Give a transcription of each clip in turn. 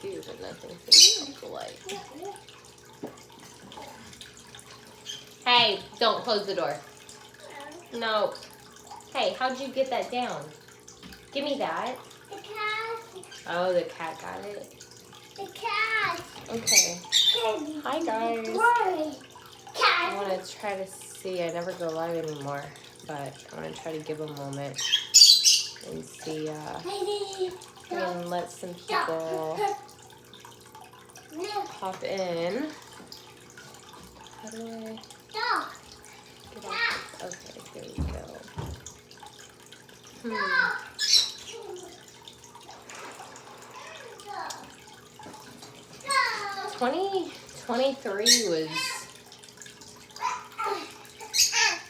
too, but nothing to like. Hey, don't close the door. No. Hey, how'd you get that down? Give me that. The cat. Oh, the cat got it. The cat. Okay. Hi, guys. Cat. I want to try to see. I never go live anymore, but I want to try to give a moment and see. And let some people pop in. How do I get off? Okay, here we go. 2023 was,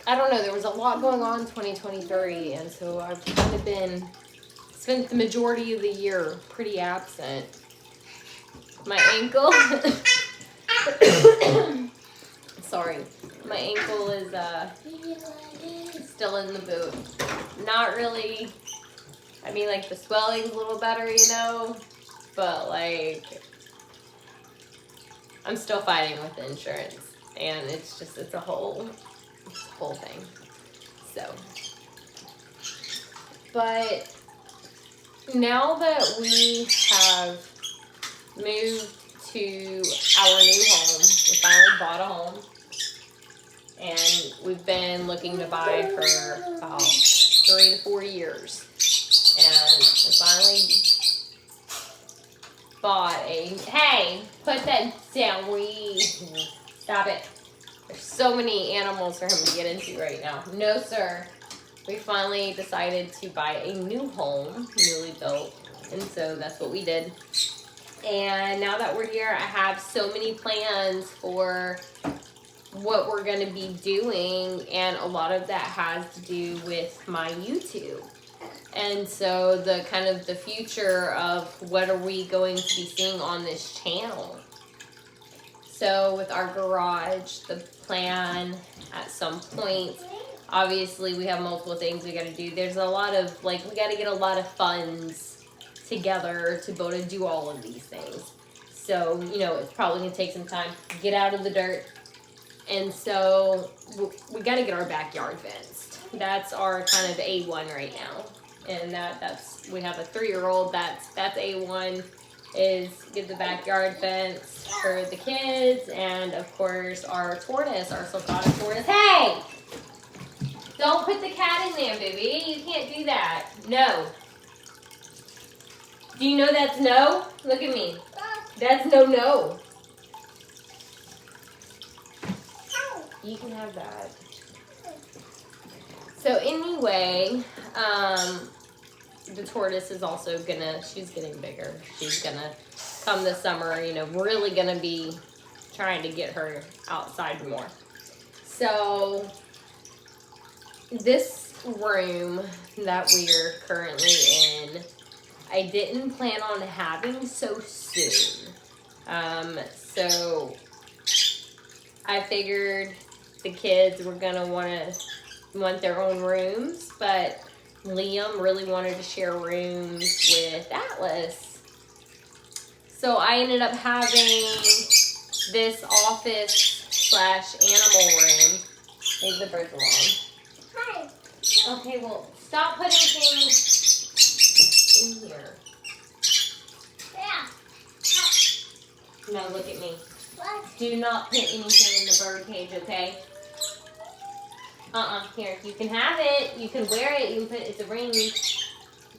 I don't know, there was a lot going on in 2023, and so I've kind of spent the majority of the year pretty absent. My ankle, sorry, my ankle is still in the boot. Not really, I mean, like, the swelling's a little better, you know, but like, I'm still fighting with the insurance, and it's a whole thing. So, but now that we have moved to our new home, we finally bought a home, and we've been looking to buy for about 3 to 4 years, and we finally bought hey, put that down, stop it. There's so many animals for him to get into right now. No, sir. We finally decided to buy a new home, newly built, and so that's what we did. And now that we're here, I have so many plans for what we're going to be doing, and a lot of that has to do with my YouTube. And so the future of what are we going to be seeing on this channel. So with our garage, the plan at some point, obviously we have multiple things we got to do. There's a lot of, we got to get a lot of funds together to be able to do all of these things. So, it's probably going to take some time to get out of the dirt. And so we got to get our backyard fenced. That's our kind of A1 right now. And that's we have a 3-year-old. That's A1 is get the backyard fence for the kids, and of course our tortoise, our sulcata tortoise. Hey, don't put the cat in there, baby. You can't do that. No. Do you know that's no? Look at me. That's no. You can have that. So anyway, the tortoise is also she's getting bigger. She's gonna come this summer, really gonna be trying to get her outside more. So this room that we're currently in, I didn't plan on having so soon. So I figured the kids were gonna want their own rooms, but Liam really wanted to share rooms with Atlas. So I ended up having this office/animal room. Leave the birds alone. Hi. Okay, well, stop putting things in here. Yeah. No, look at me. What? Do not put anything in the bird cage, okay? Here, you can have it. You can wear it. You can it's a ring. You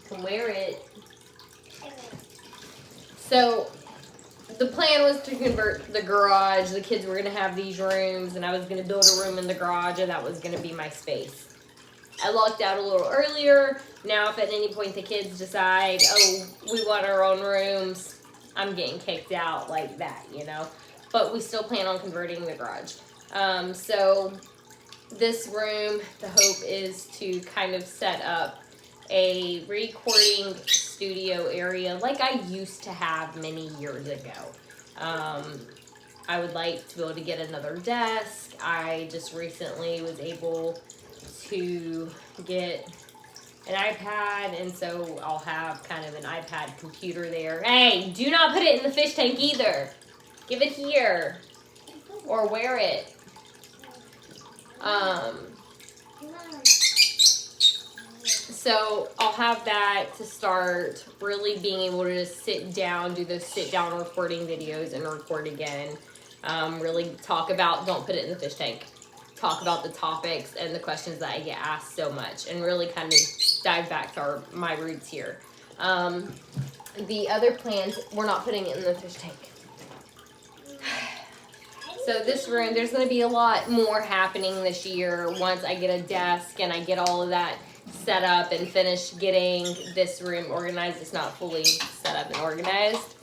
can wear it. So the plan was to convert the garage. The kids were going to have these rooms, and I was going to build a room in the garage, and that was going to be my space. I locked out a little earlier. Now, if at any point the kids decide, we want our own rooms, I'm getting kicked out like that, But we still plan on converting the garage. So this room, the hope is to kind of set up a recording studio area like I used to have many years ago. I would like to be able to get another desk. I just recently was able to get an iPad, and so I'll have kind of an iPad computer there. Hey, do not put it in the fish tank either. Give it here or wear it. So I'll have that to start really being able to just sit down, do those sit down recording videos and record again. Really talk about, don't put it in the fish tank. Talk about the topics and the questions that I get asked so much and really kind of dive back to my roots here. The other plans, we're not putting it in the fish tank. So this room, there's going to be a lot more happening this year once I get a desk and I get all of that set up and finish getting this room organized. It's not fully set up and organized.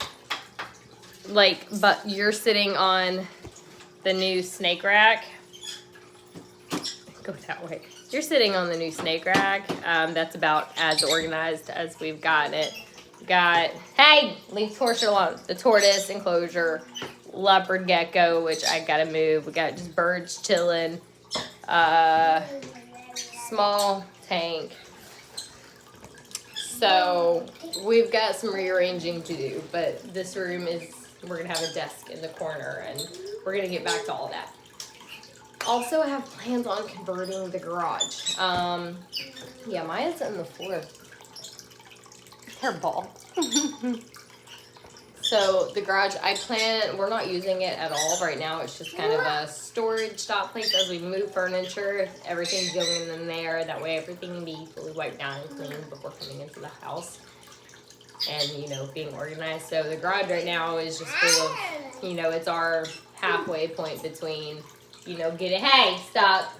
But you're sitting on the new snake rack. Go that way. You're sitting on the new snake rack. That's about as organized as we've gotten it. Hey, leave tortoise alone. The tortoise enclosure, leopard gecko, which I gotta move. We got just birds chilling. Small tank. So we've got some rearranging to do, but this room we're gonna have a desk in the corner and we're gonna get back to all that. Also have plans on converting the garage. Yeah, Maya's on the floor. Her ball. So the garage, we're not using it at all right now. It's just kind of a storage stop place as we move furniture. Everything's going in there. That way everything can be fully wiped down and cleaned before coming into the house. And, being organized. So the garage right now is just full of, it's our halfway point between, stop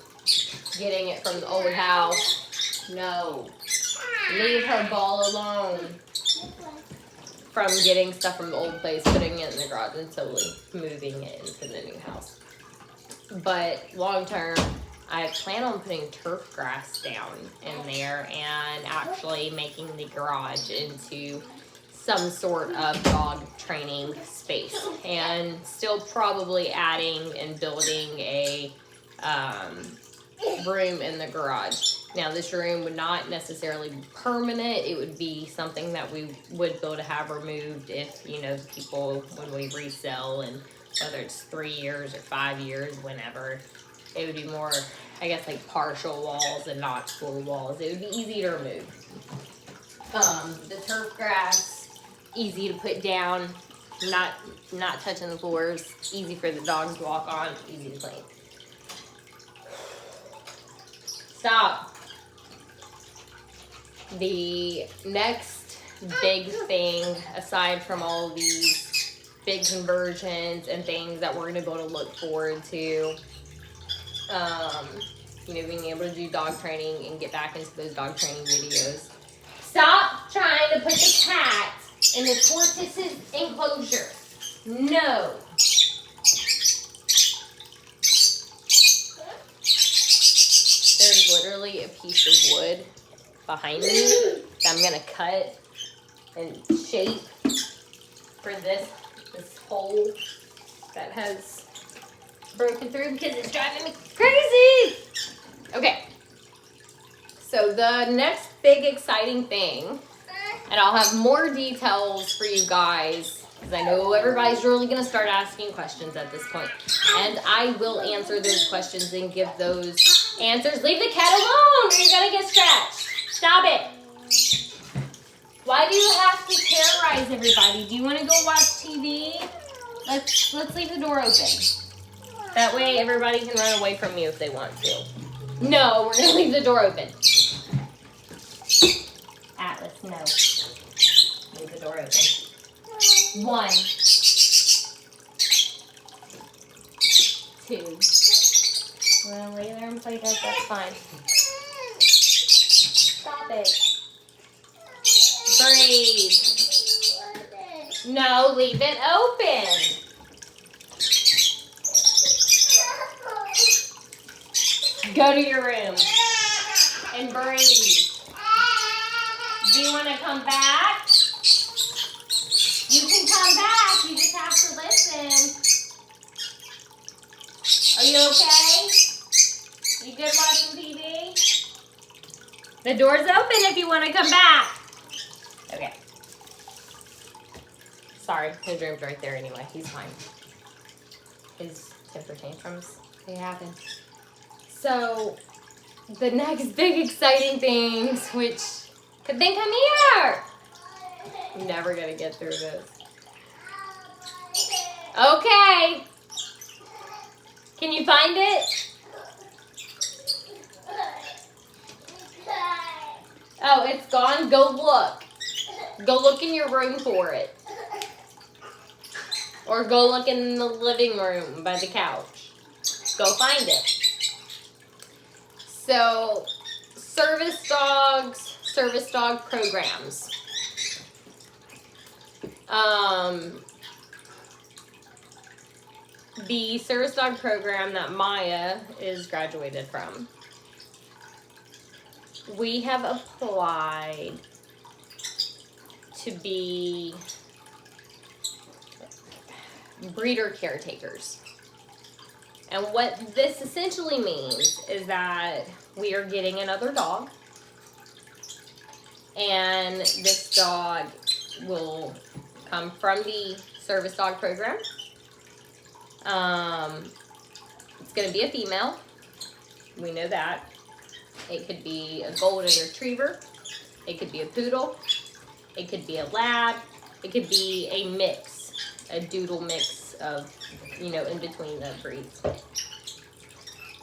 getting it from the old house. No. Leave her ball alone. From getting stuff from the old place, putting it in the garage, and totally moving it into the new house. But long term, I plan on putting turf grass down in there and actually making the garage into some sort of dog training space, and still probably adding and building a room in the garage. Now, this room would not necessarily be permanent. It would be something that we would be able to have removed if, people, when we resell, and whether it's 3 years or 5 years, whenever, it would be more, I guess, like partial walls and not full walls. It would be easy to remove. The turf grass, easy to put down, not touching the floors, easy for the dogs to walk on, easy to clean. Stop. The next big thing, aside from all these big conversions and things that we're going to be able to look forward to, being able to do dog training and get back into those dog training videos. Stop trying to put the cat in the tortoise's enclosure. No. There's literally a piece of wood behind me that I'm gonna cut and shape for this hole that has broken through because it's driving me crazy. Okay, so the next big exciting thing, and I'll have more details for you guys because I know everybody's really gonna start asking questions at this point, and I will answer those questions and give those answers. Leave the cat alone or you're gonna get scratched. Stop it. Why do you have to terrorize everybody? Do you want to go watch TV? Let's leave the door open. That way everybody can run away from you if they want to. No, we're gonna leave the door open. Atlas, no. Leave the door open. 1, 2. You wanna lay there and play dead? That's fine. Stop it. Breathe. No, leave it open. Go to your room and breathe. Do you want to come back? You can come back. You just have to listen. Are you okay? You good watching TV? The door's open if you want to come back. Okay. Sorry, his room's right there anyway. He's fine. His temper tantrums, they happen. So, the next big exciting things, which, then come here. I'm never gonna get through this. Okay. Can you find it? Oh, it's gone? Go look. Go look in your room for it. Or go look in the living room by the couch. Go find it. So, service dog programs. The service dog program that Maya is graduated from. We have applied to be breeder caretakers. And what this essentially means is that we are getting another dog. And this dog will come from the service dog program. It's going to be a female. We know that. It could be a golden retriever. It could be a poodle. It could be a lab. It could be a mix, a doodle mix of, in between the breeds.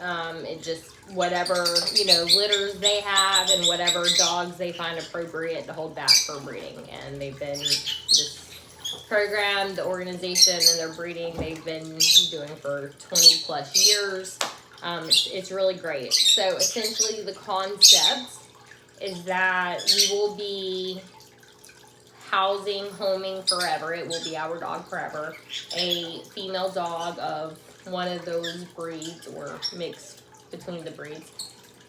It just, whatever, litters they have and whatever dogs they find appropriate to hold back for breeding. And they've been, this program, the organization and their breeding, they've been doing for 20 plus years. It's really great. So essentially the concept is that we will be housing, homing forever. It will be our dog forever. A female dog of one of those breeds or mixed between the breeds.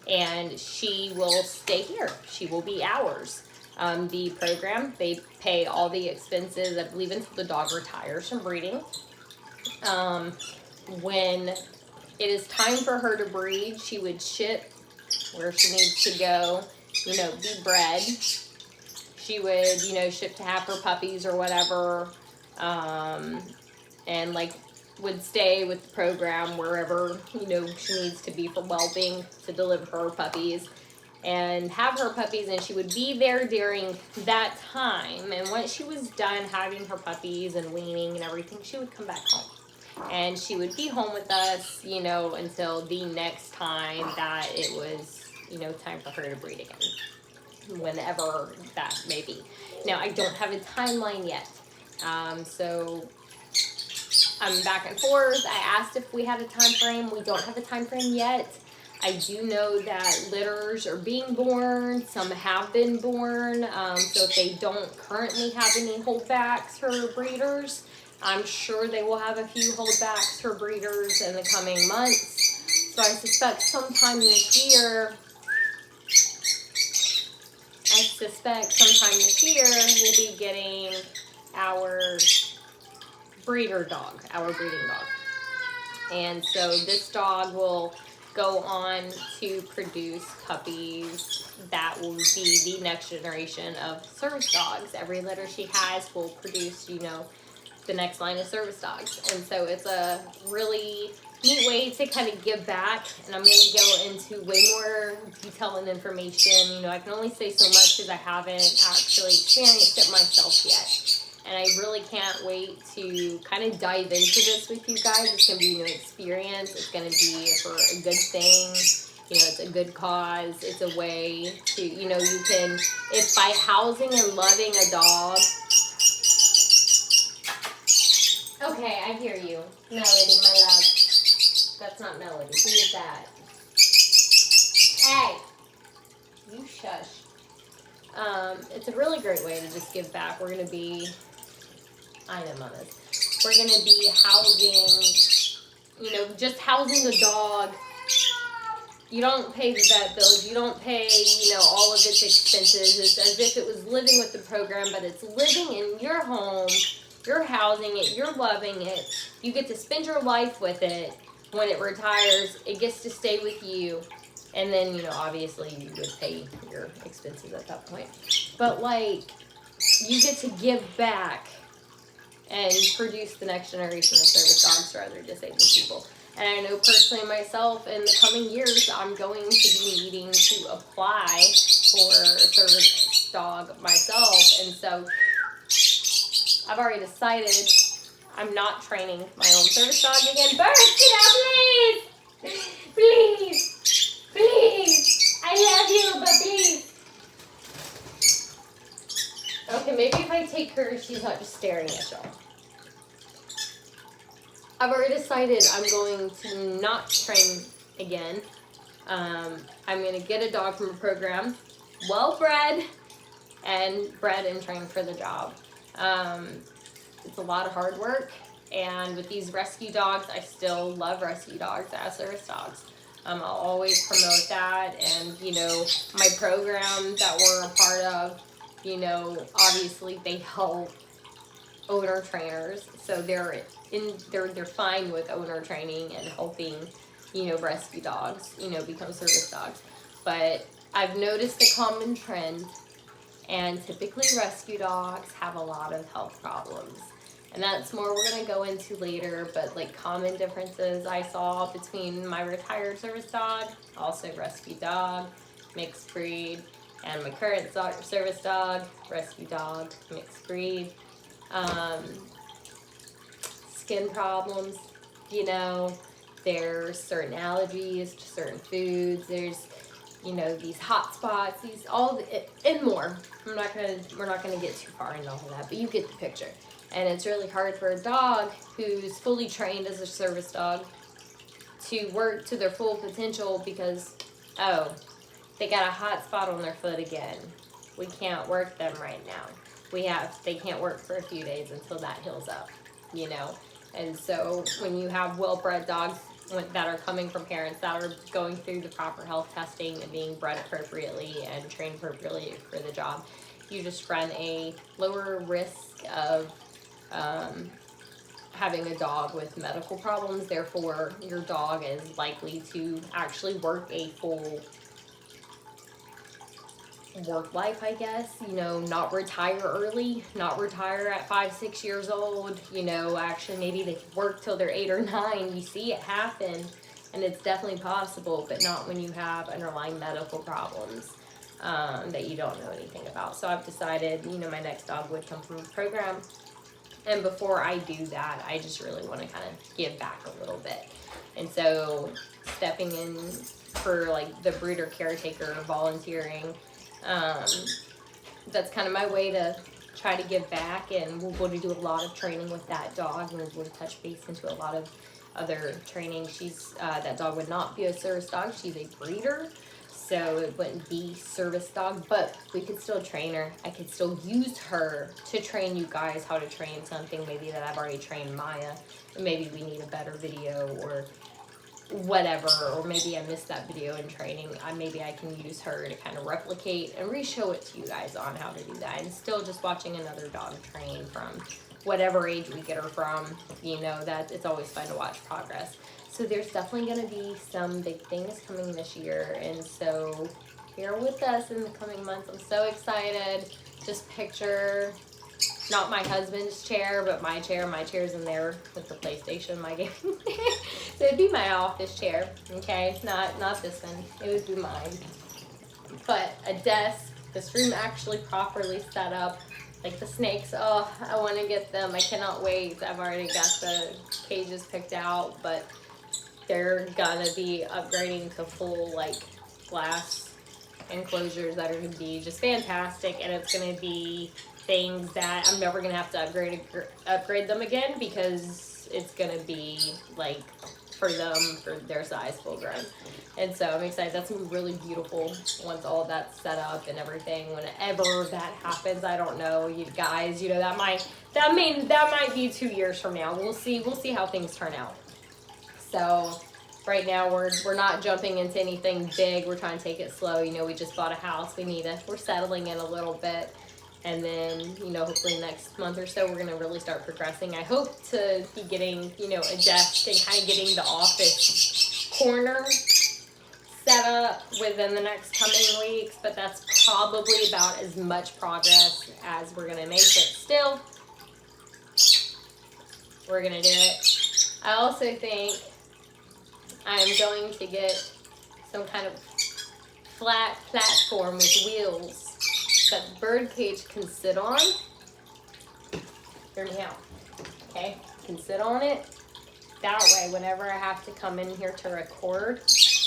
And she will stay here. She will be ours. The program, they pay all the expenses, I believe, until the dog retires from breeding. When it is time for her to breed, she would ship where she needs to go, be bred. She would, ship to have her puppies or whatever, and would stay with the program wherever, she needs to be for whelping to deliver her puppies and have her puppies, and she would be there during that time. And once she was done having her puppies and weaning and everything, she would come back home. And she would be home with us, until the next time that it was, time for her to breed again. Whenever that may be. Now, I don't have a timeline yet. So I'm back and forth. I asked if we had a time frame. We don't have a time frame yet. I do know that litters are being born. Some have been born. So if they don't currently have any holdbacks for breeders, I'm sure they will have a few holdbacks for breeders in the coming months. So I suspect sometime this year, we'll be getting our breeder dog, our breeding dog. And so this dog will go on to produce puppies that will be the next generation of service dogs. Every litter she has will produce, the next line of service dogs. And so it's a really neat way to kind of give back. And I'm going to go into way more detail and information. I can only say so much because I haven't actually experienced it myself yet. And I really can't wait to kind of dive into this with you guys. It's going to be a new experience. It's going to be for a good thing. It's a good cause. It's a way to, you can, if by housing and loving a dog. Okay, I hear you. Melody, my love. That's not Melody. Who is that? Hey! You shush. It's a really great way to just give back. We're going to be, I know, Mamas. We're going to be housing, just housing the dog. You don't pay the vet bills. You don't pay, all of its expenses. It's as if it was living with the program, but it's living in your home. You're housing it. You're loving it. You get to spend your life with it. When it retires, it gets to stay with you And then, obviously you would pay your expenses at that point. But like, you get to give back and produce the next generation of service dogs for other disabled people. And I know personally myself, in the coming years, I'm going to be needing to apply for a service dog myself. And so I've already decided I'm not training my own service dog again. Bird, get out, please! Please! Please! I love you, but please! Okay, maybe if I take her, she's not just staring at y'all. I've already decided I'm going to not train again. I'm going to get a dog from a program, well-bred, and bred and trained for the job. It's a lot of hard work, and with these rescue dogs, I still love rescue dogs as service dogs. I'll always promote that, and my program that we're a part of, obviously they help owner trainers, so they're fine with owner training and helping rescue dogs become service dogs. But I've noticed a common trend, and typically rescue dogs have a lot of health problems, and that's more we're going to go into later. But like, common differences I saw between my retired service dog, also rescue dog, mixed breed, and my current service dog, rescue dog, mixed breed. Skin problems, there's certain allergies to certain foods, there's these hot spots, and more. We're not gonna get too far into all of that, but you get the picture. And it's really hard for a dog who's fully trained as a service dog to work to their full potential because, they got a hot spot on their foot again. We can't work them right now. They can't work for a few days until that heals up, And so when you have well-bred dogs that are coming from parents that are going through the proper health testing and being bred appropriately and trained appropriately for the job, you just run a lower risk of having a dog with medical problems. Therefore, your dog is likely to actually work a full work life, I guess, not retire early, not retire at 5-6 years old, actually maybe they work till they're 8 or 9. You see it happen, and it's definitely possible, but not when you have underlying medical problems that you don't know anything about. So I've decided, my next dog would come from a program, and before I do that, I just really want to kind of give back a little bit. And so stepping in for like the breeder caretaker, volunteering, that's kind of my way to try to give back, and we'll go to do a lot of training with that dog, and we'll touch base into a lot of other training. That dog would not be a service dog. She's a breeder, so it wouldn't be service dog, but we could still train her. I could still use her to train you guys how to train something maybe that I've already trained Maya, and maybe we need a better video or whatever, or maybe I missed that video in training. Maybe I can use her to kind of replicate and re-show it to you guys on how to do that, and still just watching another dog train from whatever age we get her from, that it's always fun to watch progress. So there's definitely going to be some big things coming this year, and so bear with us in the coming months. I'm so excited. Just picture not my husband's chair, but my chair. My chair's in there with the PlayStation, my game. So it'd be my office chair, okay? Not this one. It would be mine. But a desk, this room actually properly set up. Like the snakes, I want to get them. I cannot wait. I've already got the cages picked out, but they're gonna be upgrading to full like glass enclosures that are gonna be just fantastic, and it's gonna be things that I'm never gonna have to upgrade them again, because it's gonna be like for their size, full grown. And so I'm excited. That's gonna be really beautiful once all of that's set up and everything. Whenever that happens, I don't know, you guys. That might be 2 years from now. We'll see how things turn out. So right now we're not jumping into anything big. We're trying to take it slow. We just bought a house. We're settling in a little bit. And then, hopefully next month or so, we're going to really start progressing. I hope to be getting, a desk and kind of getting the office corner set set up within the next coming weeks, but that's probably about as much progress as we're gonna make. But still, we're gonna do it. I also think I'm going to get some kind of flat platform with wheels that the bird cage can sit on. Hear me out, okay? Can sit on it. That way, whenever I have to come in here to record,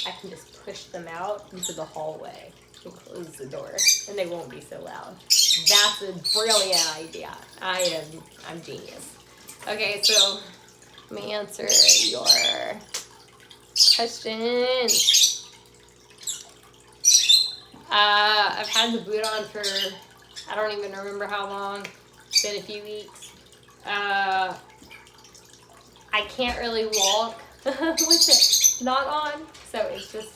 I can just push them out into the hallway and close the door, and they won't be so loud. That's a brilliant idea. I'm genius. Okay, so let me answer your questions. I've had the boot on for, I don't even remember how long. It's been a few weeks. I can't really walk with it not on, so it's just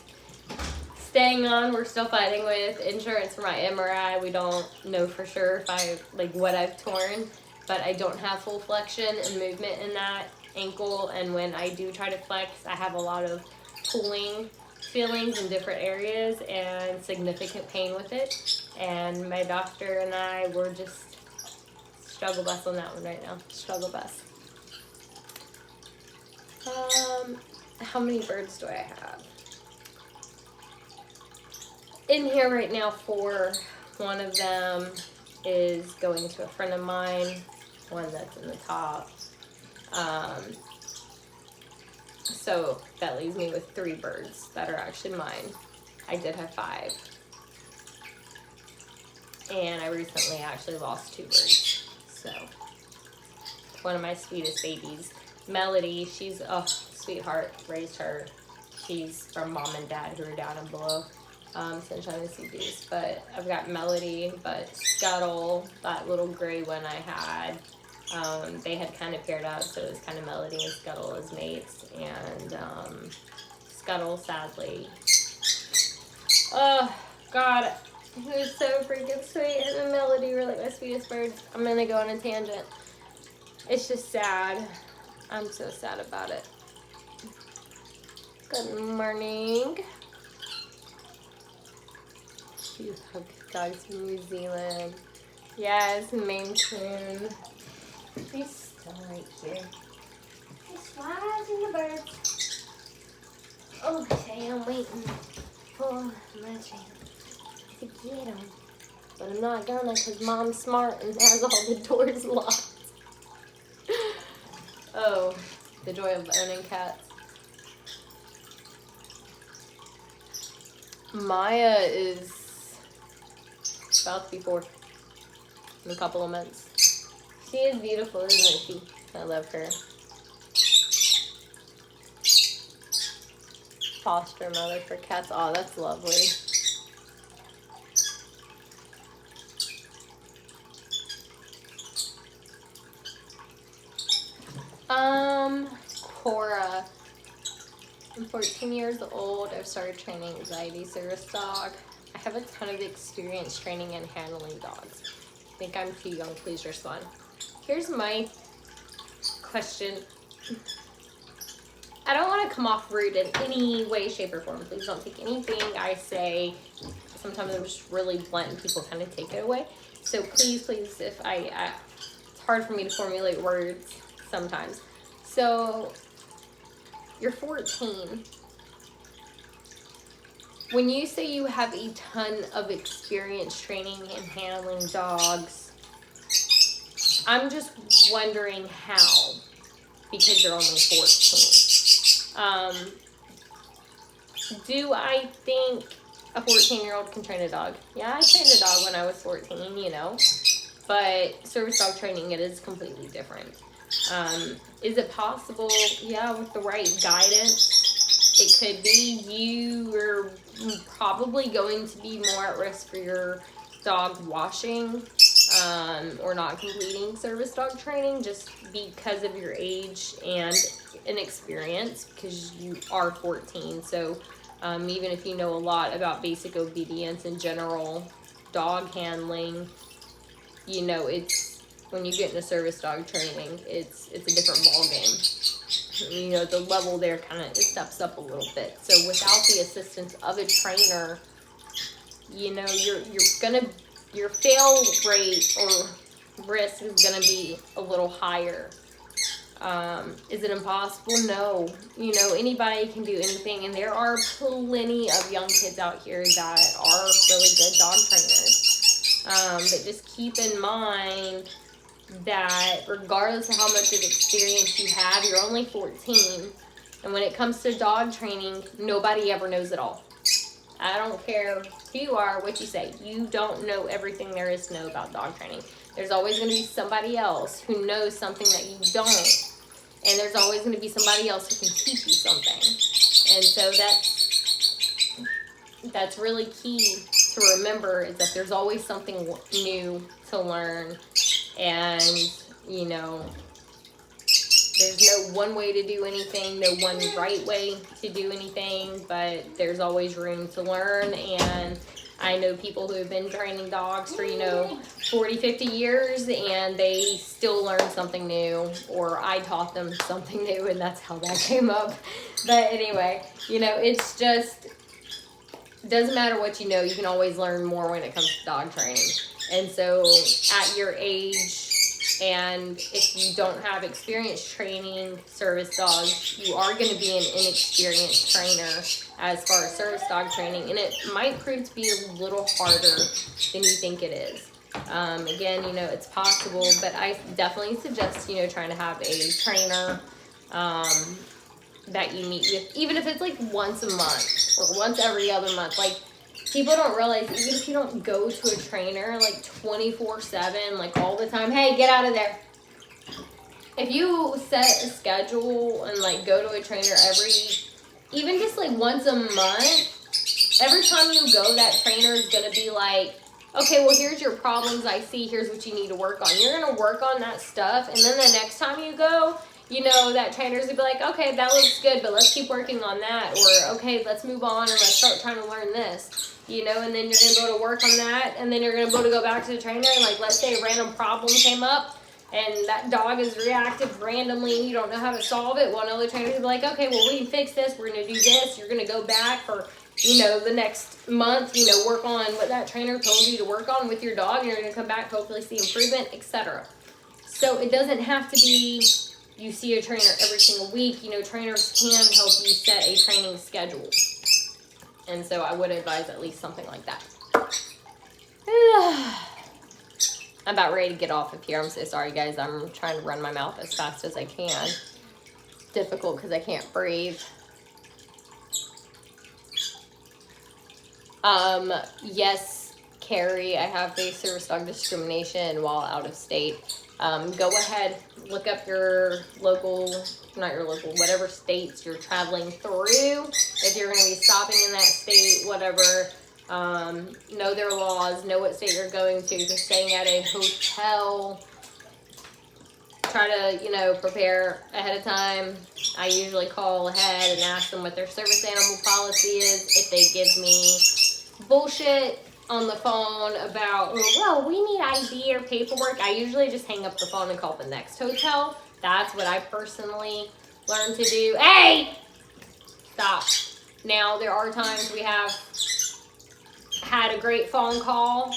staying on. We're still fighting with insurance for my MRI. We don't know for sure if what I've torn, but I don't have full flexion and movement in that ankle, and when I do try to flex, I have a lot of pulling feelings in different areas and significant pain with it. And my doctor and I were just struggle bus on that one right now. Struggle bus. How many birds do I have? In here right now, 4. One of them is going to a friend of mine. One that's in the top. So that leaves me with 3 birds that are actually mine. I did have 5. And I recently actually lost 2 birds. So one of my sweetest babies, Melody, she's a sweetheart, raised her. She's from mom and dad who are down and below Sunshine and CDs. But I've got Melody, but Scuttle, that little gray one I had, they had kind of paired up, so it was kind of Melody and Scuttle as mates. And Scuttle, sadly, oh God, he was so freaking sweet. Him and Melody were like my sweetest birds. I'm gonna go on a tangent. It's just sad. I'm so sad about it. Good morning. Two hug dogs from New Zealand. Yes, Maine Coon. He's still right here. He's watching the birds. Okay, I'm waiting for my chance to get him. But I'm not gonna because Mom's smart and has all the doors locked. Oh, the joy of owning cats. Maya is about to be 4 in a couple of months. She is beautiful, isn't she? I love her. Foster mother for cats. Oh, that's lovely. Cora. I'm 14 years old. I've started training anxiety service dog. I have a ton of experience training and handling dogs. I think I'm too young. Please respond. Here's my question. I don't want to come off rude in any way, shape, or form. Please don't take anything I say. Sometimes I'm just really blunt and people kind of take it away. So please, if it's hard for me to formulate words sometimes. So you're 14. When you say you have a ton of experience training and handling dogs, I'm just wondering how, because you're only 14. Do I think a 14-year-old can train a dog? Yeah, I trained a dog when I was 14, you know, but service dog training, it is completely different. Is it possible? Yeah, with the right guidance, it could be. You are probably going to be more at risk for your dog washing or not completing service dog training just because of your age and inexperience, because you are 14. So even if you know a lot about basic obedience and general dog handling, you know, it's when you get into service dog training, it's a different ball game. you know, the level there kind of steps up a little bit. So without the assistance of a trainer, you know, your fail rate or risk is gonna be a little higher. Is it impossible? No. You know, anybody can do anything, and there are plenty of young kids out here that are really good dog trainers. But just keep in mind that regardless of how much of experience you have, you're only 14. And when it comes to dog training, nobody ever knows it all. I don't care who you are, what you say. You don't know everything there is to know about dog training. There's always going to be somebody else who knows something that you don't. And there's always going to be somebody else who can teach you something. And so that's really key to remember, is that there's always something new to learn. And, you know, there's no one way to do anything, no one right way to do anything, but there's always room to learn. And I know people who have been training dogs for, you know, 40, 50 years, and they still learn something new, or I taught them something new, and that's how that came up. But anyway, you know, it's just, doesn't matter what you know, you can always learn more when it comes to dog training. And so at your age, and if you don't have experience training service dogs, you are going to be an inexperienced trainer as far as service dog training, and it might prove to be a little harder than you think it is. Again, you know, it's possible, but I definitely suggest, you know, trying to have a trainer that you meet with, even if it's like once a month or once every other month. Like, people don't realize, even if you don't go to a trainer like 24/7, like all the time, hey, get out of there. If you set a schedule and like go to a trainer even just like once a month, every time you go, that trainer is going to be like, okay, well, here's your problems I see, here's what you need to work on. You're going to work on that stuff, and then the next time you go, you know, that trainer's gonna be like, okay, that looks good, but let's keep working on that. Or, okay, let's move on and let's start trying to learn this. You know, and then you're gonna be able to work on that, and then you're gonna be able to go back to the trainer, and like, let's say a random problem came up, and that dog is reactive randomly, and you don't know how to solve it. One other trainer's gonna be like, okay, well, we can fix this, we're gonna do this. You're gonna go back for, you know, the next month, you know, work on what that trainer told you to work on with your dog, and you're gonna come back, hopefully see improvement, etc. So it doesn't have to be you see a trainer every single week. You know, trainers can help you set a training schedule. And so I would advise at least something like that. I'm about ready to get off of here. I'm so sorry, guys. I'm trying to run my mouth as fast as I can. It's difficult because I can't breathe. Yes, Carrie, I have faced service dog discrimination while out of state. Go ahead, look up your local, not your local, whatever states you're traveling through. If you're going to be stopping in that state, whatever, know their laws, know what state you're going to. If you're staying at a hotel, try to, you know, prepare ahead of time. I usually call ahead and ask them what their service animal policy is. If they give me bullshit on the phone about, well, we need ID or paperwork, I usually just hang up the phone and call the next hotel. That's what I personally learned to do. Hey! Stop. Now, there are times we have had a great phone call,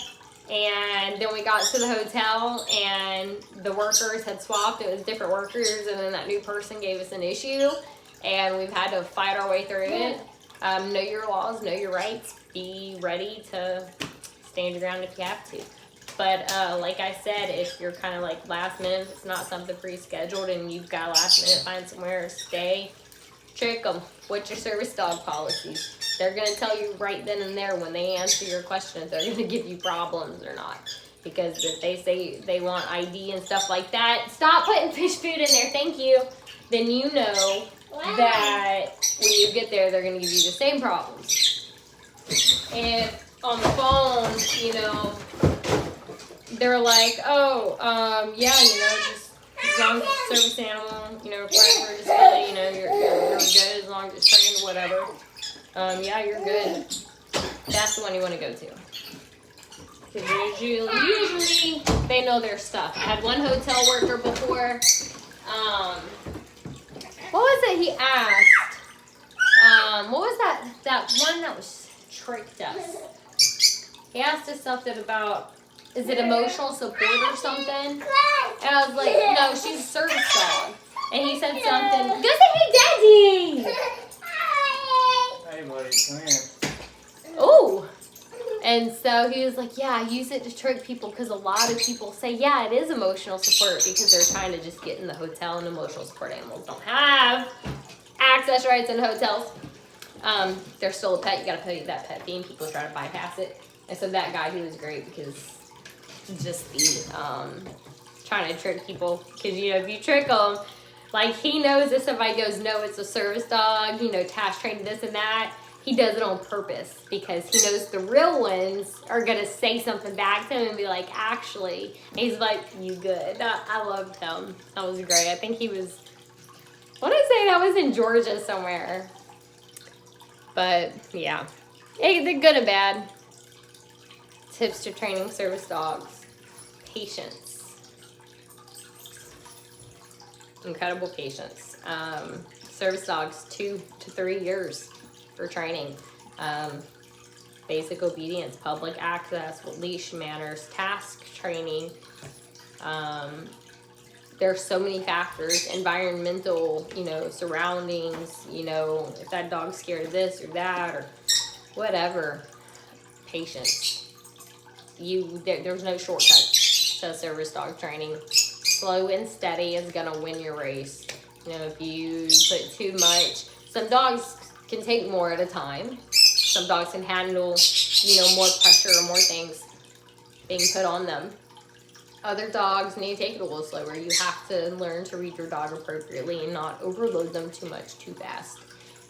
and then we got to the hotel, and the workers had swapped. It was different workers, and then that new person gave us an issue, and we've had to fight our way through it. Know your laws, know your rights. Be ready to stand your ground if you have to. But like I said, if you're kind of like last minute, it's not something pre-scheduled, and you've got last minute find somewhere to stay, trick them. What's your service dog policies? They're going to tell you right then and there when they answer your question if they're going to give you problems or not. Because if they say they want ID and stuff like that, stop putting fish food in there, thank you. Then you know that when you get there, they're going to give you the same problems. And on the phone, you know, they're like, oh, yeah, you know, just as long as it's service animal, you know, required for disability, you know, you're good as long as it's trained, whatever. Yeah, you're good. That's the one you want to go to. Because usually they know their stuff. I had one hotel worker before. What was it he asked? What was that one that was tricked us? He asked us something about, is it emotional support or something? And I was like, no, she's a service dog. And he said something, go say hey daddy! Hey buddy, come here. Oh! And so he was like, yeah, I use it to trick people because a lot of people say, yeah, it is emotional support because they're trying to just get in the hotel and emotional support animals don't have access rights in hotels. They're still a pet. You got to pay that pet fee and people try to bypass it. And so that guy, he was great because just the trying to trick people. Because, you know, if you trick them, like he knows if somebody goes, no, it's a service dog, you know, task trained this and that. He does it on purpose because he knows the real ones are going to say something back to him and be like, actually, and he's like, you good. I loved him. That was great. I think he was, I want to say that was in Georgia somewhere. But, yeah. Hey, they're good and bad. Tips to training service dogs. Patience. Incredible patience. Service dogs, 2 to 3 years. For training, basic obedience, public access, leash manners, task training. There's so many factors, environmental, you know, surroundings, you know, if that dog's scared of this or that or whatever. Patience. There's no shortcut to service dog training. Slow and steady is gonna win your race. You know, if you put too much, some dogs can take more at a time. Some dogs can handle, you know, more pressure or more things being put on them. Other dogs need to take it a little slower. You have to learn to read your dog appropriately and not overload them too much too fast.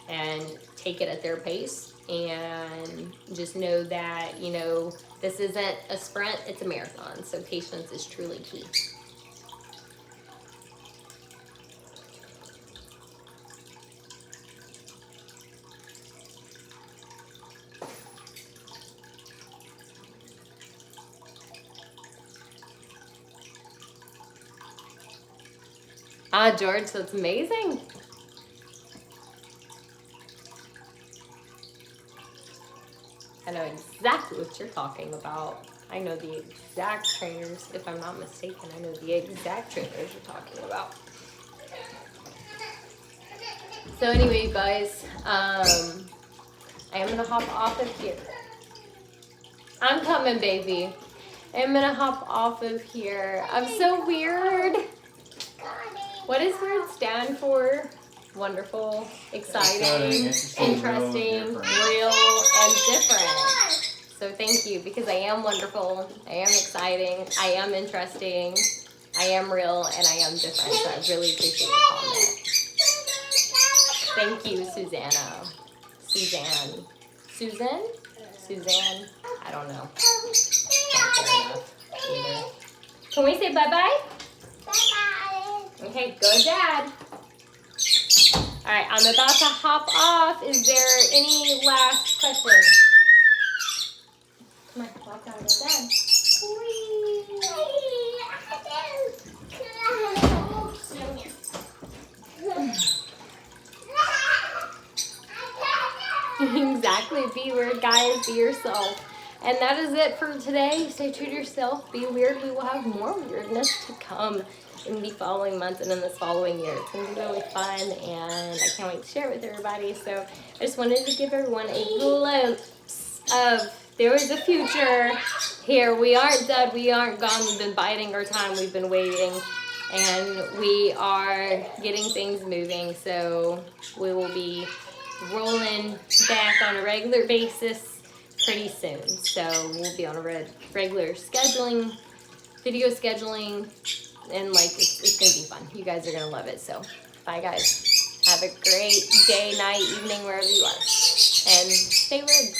And take it at their pace and just know that, you know, this isn't a sprint, it's a marathon. So patience is truly key. George, that's amazing. I know exactly what you're talking about. I know the exact trainers, if I'm not mistaken, I know the exact trainers you're talking about. So anyway, guys, I am gonna hop off of here. I'm coming, baby. I'm gonna hop off of here. I'm so weird. What does weird stand for? Wonderful, exciting, interesting, real, and different. So thank you, because I am wonderful, I am exciting, I am interesting, I am real, and I am different. So I really appreciate your comment. Thank you, Susanna. Suzanne. Susan? Suzanne? I don't know. Not fair enough either. Can we say bye-bye? Okay, go Dad. All right, I'm about to hop off. Is there any last questions? Come on, walk down to Dad. Exactly, be weird, guys, be yourself. And that is it for today. Stay true to yourself, be weird. We will have more weirdness to come in the following months and in this following year. It's going to be really fun, and I can't wait to share it with everybody. So I just wanted to give everyone a glimpse of there is a future here. We aren't dead. We aren't gone. We've been biding our time. We've been waiting, and we are getting things moving. So we will be rolling back on a regular basis pretty soon. So we'll be on a regular scheduling, video scheduling, and like it's gonna be fun. You guys are gonna love it. So bye guys. Have a great day, night, evening, wherever you are. And stay weird.